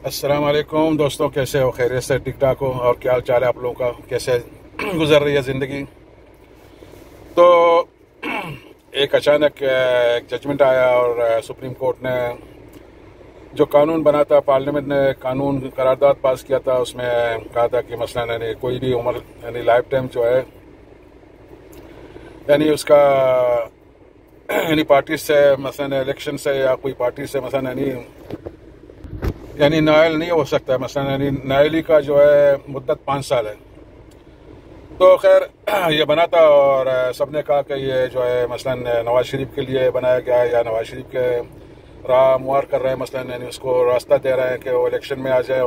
السلام علیکم دوستوں، کیسے ہو؟ خیریت سے؟ ٹھیک ٹھاک ہو؟ اور کیا حال چال ہے آپ لوگوں کا؟ کیسے گزر رہی ہے زندگی؟ تو ایک اچانک ایک ججمنٹ آیا اور سپریم کورٹ نے جو قانون بنا تھا، پارلیمنٹ نے قانون قرارداد پاس کیا تھا، اس میں کہا تھا کہ مثلا یعنی کوئی بھی عمر یعنی لائف ٹائم جو ہے یعنی اس کا یعنی پارٹی سے مثلا الیکشن سے یا کوئی پارٹی سے مثلا یعنی نائل نہیں ہو سکتا ہے۔ مثلا یعنی نائلی کا جو ہے مدت 5 سال ہے۔ تو خیر یہ بنا تھا اور سب نے کہا کہ یہ جو ہے مثلا نواز شریف کے لیے بنایا گیا ہے، یا نواز شریف کے راہ ہموار کر رہے ہیں، مثلا یعنی اس کو راستہ دے رہے ہیں کہ وہ الیکشن میں آ جائے،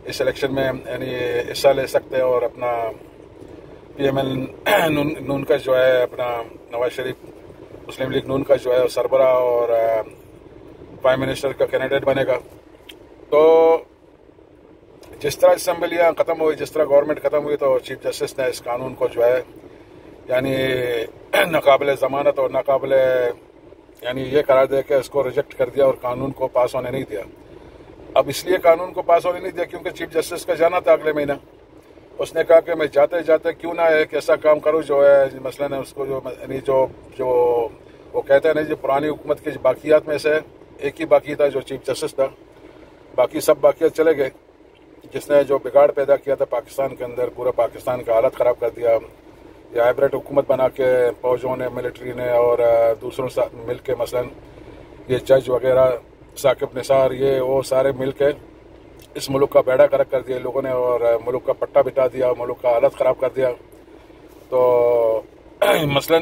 اس الیکشن میں یعنی حصہ لے سکتے ہیں اور اپنا پی ایم ایل نون کا جو ہے اپنا نواز شریف مسلم لیگ نون کا جو ہے سربراہ اور پرائم منسٹر کا کینڈیڈیٹ بنے گا۔ تو جس طرح اسمبلیاں ختم ہوئی، جس طرح گورنمنٹ ختم ہوئی، تو چیف جسٹس نے اس قانون کو جو ہے یعنی ناقابل ضمانت اور ناقابل یعنی یہ قرار دے کے اس کو ریجیکٹ کر دیا اور قانون کو پاس ہونے نہیں دیا۔ اب اس لیے قانون کو پاس ہونے نہیں دیا کیونکہ چیف جسٹس کا جانا تھا اگلے مہینہ۔ اس نے کہا کہ میں جاتے جاتے کیوں نہ ایک ایسا کام کروں جو ہے مثلا اس کو جو وہ کہتے ہیں نا، جو پرانی حکومت کے باقیات میں سے ایک ہی باقی تھا جو چیف جسٹس تھا، باقی سب باقیات چلے گئے، جس نے جو بگاڑ پیدا کیا تھا پاکستان کے اندر، پورا پاکستان کا حالت خراب کر دیا، یا ہائبریڈ حکومت بنا کے فوجوں نے، ملٹری نے اور دوسروں سے مل کے مثلا یہ جج وغیرہ ثاقب نثار یہ وہ سارے مل کے اس ملک کا بیڑا غرق کر دیا لوگوں نے، اور ملک کا پٹا بٹا دیا، ملک کا حالت خراب کر دیا۔ تو مثلا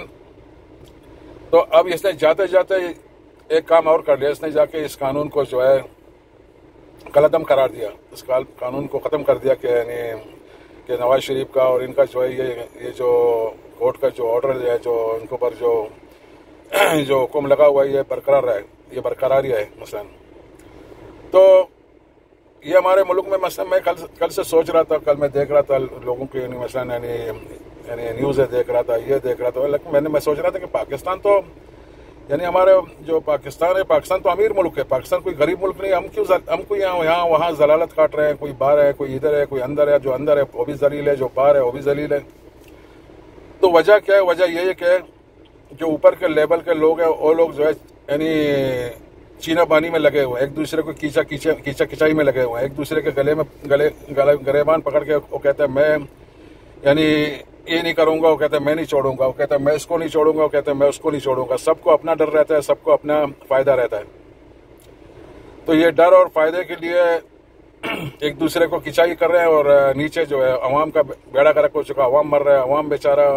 تو اب اس نے جاتے جاتے ایک کام اور کر لیا، اس نے جا کے اس قانون کو جو ہے کالعدم قرار دیا، اس قانون کو ختم کر دیا کہ یعنی کہ نواز شریف کا اور ان کا جو ہے یہ جو کورٹ کا جو آرڈر ہے، جو ان کے اوپر جو حکم لگا ہوا ہے، یہ برقرار رہے، یہ برقرار ہی ہے مثلا۔ تو یہ ہمارے ملک میں مثلا میں کل سے سوچ رہا تھا، کل میں دیکھ رہا تھا لوگوں کی مثلا یعنی نیوزیں دیکھ رہا تھا، یہ دیکھ رہا تھا، لیکن میں سوچ رہا تھا کہ پاکستان تو یعنی ہمارے جو پاکستان ہے، پاکستان تو امیر ملک ہے، پاکستان کوئی غریب ملک نہیں۔ ہم کو یہاں وہاں ضلالت کاٹ رہے ہیں، کوئی باہر ہے، کوئی ادھر ہے، کوئی اندر ہے، جو اندر ہے وہ بھی ذلیل ہے، جو باہر ہے وہ بھی ذلیل ہے۔ تو وجہ کیا ہے؟ وجہ یہ ہے کہ جو اوپر کے لیول کے لوگ ہیں وہ لوگ جو ہے یعنی چینا بانی میں لگے ہوئے ہیں، ایک دوسرے کو کیچا کچائی میں لگے ہوئے ہیں، ایک دوسرے کے گریبان پکڑ کے وہ کہتے ہیں میں یعنی یہ نہیں کروں گا، وہ کہتے ہیں میں نہیں چھوڑوں گا، وہ کہتے ہیں میں اس کو نہیں چھوڑوں گا، وہ کہتے ہیں میں اس کو نہیں چھوڑوں گا۔ سب کو اپنا ڈر رہتا ہے، سب کو اپنا فائدہ رہتا ہے۔ تو یہ ڈر اور فائدے کے لیے ایک دوسرے کو کچائی کر رہے ہیں، اور نیچے جو ہے عوام کا بیڑا غرق ہو چکا، عوام مر رہا ہے، عوام بیچارہ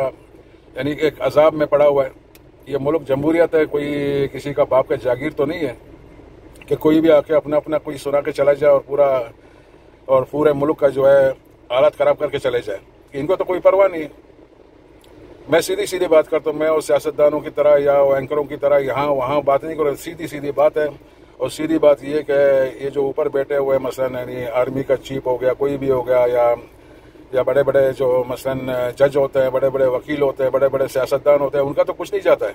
یعنی ایک عذاب میں پڑا ہوا ہے۔ یہ ملک جمہوریت ہے، کوئی کسی کا باپ کا جاگیر تو نہیں ہے کہ کوئی بھی آ کے اپنا کوئی سنا کے چلا جائے اور پورے ملک کا جو ہے حالت خراب کر کے چلے جائے۔ ان کو تو کوئی پرواہ نہیں ہے۔ میں سیدھی بات کرتا ہوں، میں اور سیاستدانوں کی طرح یا اینکروں کی طرح یہاں وہاں بات نہیں کروں، سیدھی بات ہے۔ اور سیدھی بات یہ کہ یہ جو اوپر بیٹھے ہوئے مثلا یعنی آرمی کا چیف ہو گیا، کوئی بھی ہو گیا، یا بڑے بڑے جو مثلا جج ہوتے ہیں، بڑے بڑے وکیل ہوتے ہیں، بڑے بڑے سیاستدان ہوتے ہیں، ان کا تو کچھ نہیں جاتا ہے۔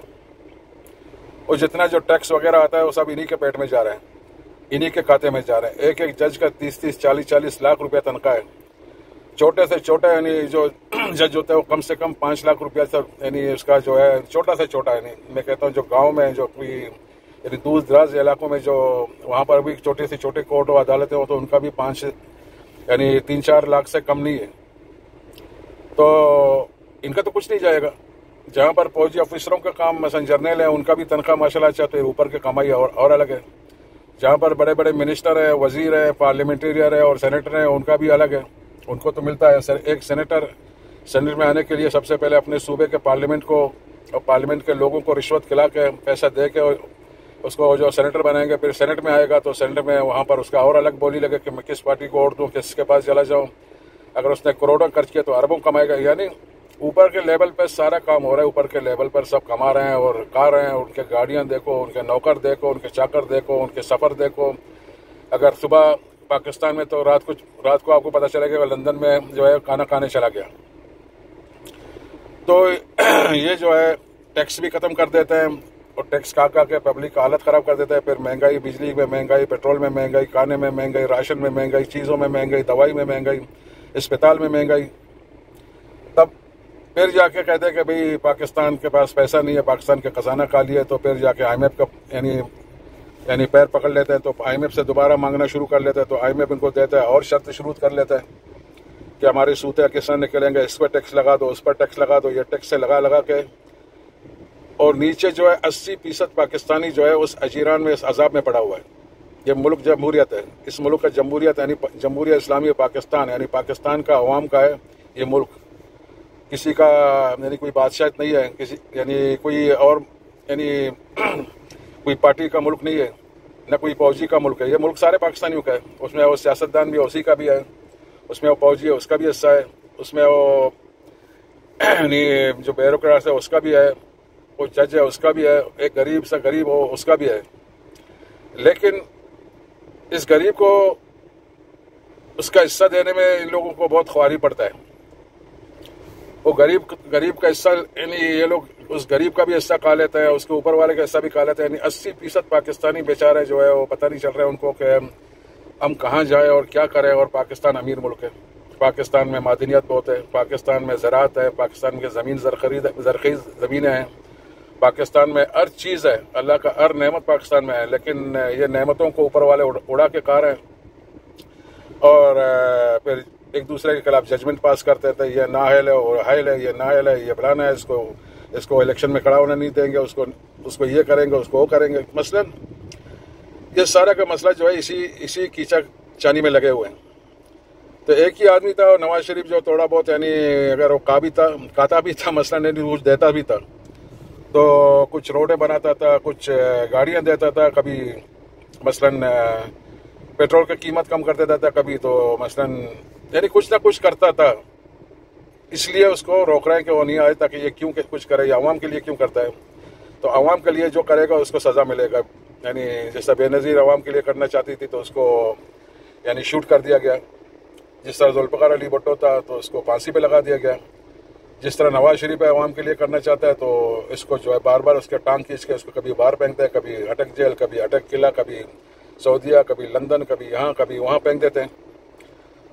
اور جتنا جو ٹیکس وغیرہ آتا ہے وہ سب انہی کے پیٹ میں جا رہے ہیں، انہی کے کھاتے میں جا رہے ہیں۔ ایک جج کا 30 40 لاکھ روپے تنخواہ ہے۔ چھوٹے سے چھوٹا یعنی جو جج ہوتا ہے وہ کم سے کم 5 لاکھ روپیہ سے یعنی اس کا جو ہے چھوٹا سے چھوٹا، یعنی میں کہتا ہوں جو گاؤں میں جو کوئی یعنی دور دراز علاقوں میں جو وہاں پر بھی چھوٹے سے چھوٹے کورٹ و عدالتیں ہوں تو ان کا بھی 3-4 لاکھ سے کم نہیں ہے۔ تو ان کا تو کچھ نہیں جائے گا۔ جہاں پر فوجی آفیسروں کا کام مثلا جرنیل ہیں، ان کا بھی تنخواہ ماشاءاللہ چاہتے اوپر کے کمائی اور الگ ہے۔ جہاں پر بڑے بڑے منسٹر ہیں، وزیر ہیں، پارلیمنٹیرین ہیں اور سینیٹر ہیں، ان کا بھی الگ ہے، ان کو تو ملتا ہے۔ ایک سینیٹر سینٹ میں آنے کے لیے سب سے پہلے اپنے صوبے کے پارلیمنٹ کو اور پارلیمنٹ کے لوگوں کو رشوت کھلا کے پیسہ دے کے اس کو جو سینیٹر بنائیں گے، پھر سینٹ میں آئے گا تو سینٹ میں وہاں پر اس کا اور الگ بولی لگے کہ میں کس پارٹی کو ووٹ دوں، کس کے پاس چلا جاؤں۔ اگر اس نے کروڑوں خرچ کیا تو اربوں کمائے گا۔ یعنی اوپر کے لیول پہ سارا کام ہو رہا ہے، اوپر کے لیول پر سب کما رہے ہیں اور کھا رہے ہیں۔ ان کے گاڑیاں دیکھو، ان کے نوکر دیکھو، ان کے چاکر دیکھو، ان کے سفر دیکھو۔ اگر صبح پاکستان میں تو رات کو آپ کو پتہ چلے گا لندن میں جو ہے کھانا کھانے چلا گیا۔ تو یہ جو ہے ٹیکس بھی ختم کر دیتے ہیں، اور ٹیکس کھا کے پبلک کا حالت خراب کر دیتا ہے. پھر مہنگائی، بجلی میں مہنگائی، پیٹرول میں مہنگائی، کھانے میں مہنگائی، راشن میں مہنگائی، چیزوں میں مہنگائی، دوائی میں مہنگائی، اسپتال میں مہنگائی. تب پھر جا کے کہتے ہیں کہ بھئی پاکستان کے پاس پیسہ نہیں ہے، پاکستان کے خزانہ خالی ہے. تو پھر جا کے آئی ایم ایف کا یعنی پیر پکڑ لیتے ہیں. تو آئی ایم ایف سے دوبارہ مانگنا شروع کر لیتے ہیں. تو آئی ایم ایف ان کو دیتا ہے اور شرط شروع کر لیتا ہے کہ ہماری سوتے کس طرح نکلیں گے، اس پر ٹیکس لگا دو، اس پر ٹیکس لگا دو. یہ ٹیکس سے لگا کے اور نیچے جو ہے 80% پاکستانی جو ہے اس اجیران میں، اس عذاب میں پڑا ہوا ہے. یہ ملک جمہوریت ہے. اس ملک کا جمہوریت یعنی جمہوریہ اسلامی پاکستان، یعنی پاکستان کا عوام کا ہے یہ ملک. کسی کا یعنی کوئی بادشاہت نہیں ہے، کسی یعنی کوئی اور یعنی کوئی پارٹی کا ملک نہیں ہے، نہ کوئی فوجی کا ملک ہے. یہ ملک سارے پاکستانیوں کا ہے. اس میں وہ سیاستدان بھی اسی کا بھی ہے، اس میں وہ فوجی ہے اس کا بھی حصہ ہے، اس میں وہ یعنی جو بیوروکریٹس ہے اس کا بھی ہے، وہ جج ہے اس کا بھی ہے، ایک غریب سے غریب ہو اس کا بھی ہے. لیکن اس غریب کو اس کا حصہ دینے میں ان لوگوں کو بہت خواری پڑتا ہے. وہ غریب کا حصہ یعنی یہ لوگ اس غریب کا بھی حصہ کھا لیتے ہیں، اس کے اوپر والے کا حصہ بھی کھا لیتے ہیں. یعنی 80% پاکستانی بیچارے جو ہے وہ پتہ نہیں چل رہا ہے ان کو کہ ہم کہاں جائیں اور کیا کریں. اور پاکستان امیر ملک ہے، پاکستان میں معدنیات بہت ہے، پاکستان میں زراعت ہے، پاکستان کی زمین زرخیز زمینیں ہیں، پاکستان میں ہر چیز ہے، اللہ کا ہر نعمت پاکستان میں ہے. لیکن یہ نعمتوں کو اوپر والے اڑا کے کھا رہے ہیں اور پھر ایک دوسرے کے خلاف ججمنٹ پاس کرتے تھے. یہ نااہل ہے اور حائل ہے، یہ نااہل ہے، یہ فلانا ہے، اس کو الیکشن میں کھڑا ہونے نہیں دیں گے، اس کو یہ کریں گے، اس کو وہ کریں گے. مثلا یہ سارا کا مسئلہ جو ہے اسی کیچڑ چانی میں لگے ہوئے ہیں. تو ایک ہی آدمی تھا اور نواز شریف جو تھوڑا بہت یعنی اگر وہ کھاتا بھی تھا مثلا کچھ دیتا بھی تھا، تو کچھ روڈیں بناتا تھا، کچھ گاڑیاں دیتا تھا، کبھی مثلا پیٹرول کی قیمت کم کر دیتا تھا، کبھی تو مثلا یعنی کچھ نہ کچھ کرتا تھا. اس لیے اس کو روک رہے ہیں کہ وہ نہیں آئے تاکہ یہ کیوں کچھ کرے، یہ عوام کے لیے کیوں کرتا ہے. تو عوام کے لیے جو کرے گا اس کو سزا ملے گا. یعنی جیسا بے نظیر عوام کے لیے کرنا چاہتی تھی تو اس کو یعنی شوٹ کر دیا گیا. جس طرح ذوالفقار علی بھٹو تھا تو اس کو پھانسی پہ لگا دیا گیا. جس طرح نواز شریف عوام کے لیے کرنا چاہتا ہے تو اس کو جو ہے بار بار اس کے ٹانگ کھینچ کے اس کو کبھی باہر پھینکتے ہیں، کبھی اٹک جیل، کبھی اٹک قلعہ، کبھی سعودیہ، کبھی لندن، کبھی یہاں کبھی وہاں پھینک دیتے ہیں.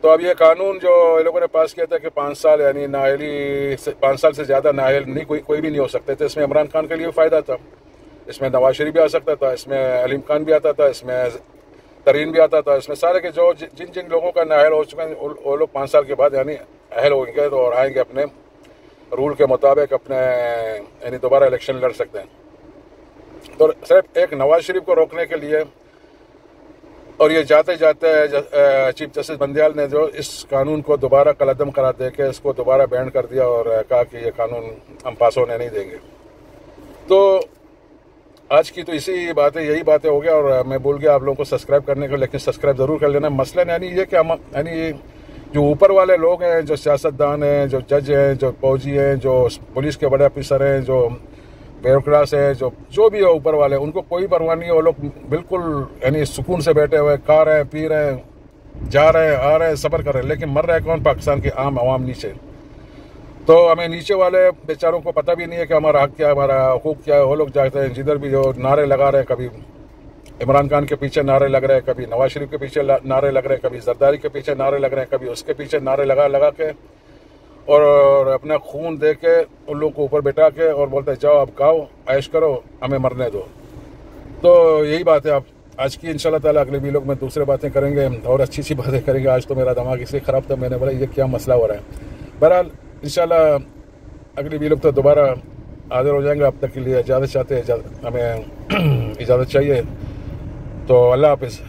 تو اب یہ قانون جو ان لوگوں نے پاس کیا تھا کہ 5 سال یعنی نااہلی 5 سال سے زیادہ نااہل نہیں کوئی بھی نہیں ہو سکتے تھے. اس میں عمران خان کے لیے فائدہ تھا، اس میں نواز شریف بھی آ سکتا تھا، اس میں علیم خان بھی آتا تھا، اس میں ترین بھی آتا تھا، اس میں سارے کے جو جن لوگوں کا نااہل ہو چکے ہیں وہ لوگ 5 سال کے بعد یعنی اہل ہوئیں گے اور آئیں گے اپنے رول کے مطابق اپنے یعنی دوبارہ الیکشن لڑ سکتے ہیں. تو صرف ایک نواز شریف کو روکنے کے لیے اور یہ جاتے چیف جسٹس بندیال نے جو اس قانون کو دوبارہ کالعدم قرار دے کے اس کو دوبارہ بینڈ کر دیا اور کہا کہ یہ قانون ہم پاس ہونے نہیں دیں گے. تو آج کی تو یہی باتیں ہو گیا. اور میں بھول گیا آپ لوگوں کو سبسکرائب کرنے کو، لیکن سبسکرائب ضرور کر لینا. مثلاً یعنی یہ کہ ہم یعنی جو اوپر والے لوگ ہیں، جو سیاستدان ہیں، جو جج ہیں، جو فوجی ہیں، جو پولیس کے بڑے آفیسر ہیں، جو بیوروکریٹس ہیں، جو بھی ہے اوپر والے، ان کو کوئی پرواہ نہیں ہے. وہ لوگ بالکل یعنی سکون سے بیٹھے ہوئے کھا رہے ہیں، پی رہے ہیں، جا رہے ہیں، آ رہے ہیں، صبر کر رہے ہیں. لیکن مر رہا ہے کون؟ پاکستان کے عام عوام نیچے. تو ہمیں نیچے والے بیچاروں کو پتہ بھی نہیں ہے کہ ہمارا حق کیا ہے، ہمارا حقوق کیا ہے. وہ لوگ جاتے ہیں جدھر بھی جو نعرے لگا رہے ہیں، کبھی عمران خان کے پیچھے نعرے لگ رہے ہیں، کبھی نواز شریف کے پیچھے نعرے لگ رہے ہیں، کبھی زرداری کے پیچھے نعرے لگ رہے ہیں، کبھی اس کے پیچھے نعرے لگا کے اور اپنا خون دے کے ان لوگوں کو اوپر بٹھا کے اور بولتے ہیں جاؤ اب کھاؤ عیش کرو، ہمیں مرنے دو. تو یہی بات ہے اب آج کی. انشاءاللہ تعالیٰ اگلے بھی لوگ میں دوسرے باتیں کریں گے اور اچھی باتیں کریں گے. آج تو میرا دماغ اس لیے خراب تھا، میں نے بولا یہ کیا مسئلہ ہو رہا ہے. بہرحال انشاءاللہ اگلی بھی لوگ تو دوبارہ حاضر ہو جائیں گے. اب تک کے لیے اجازت چاہتے ہیں، ہمیں اجازت چاہیے. تو اللہ حافظ.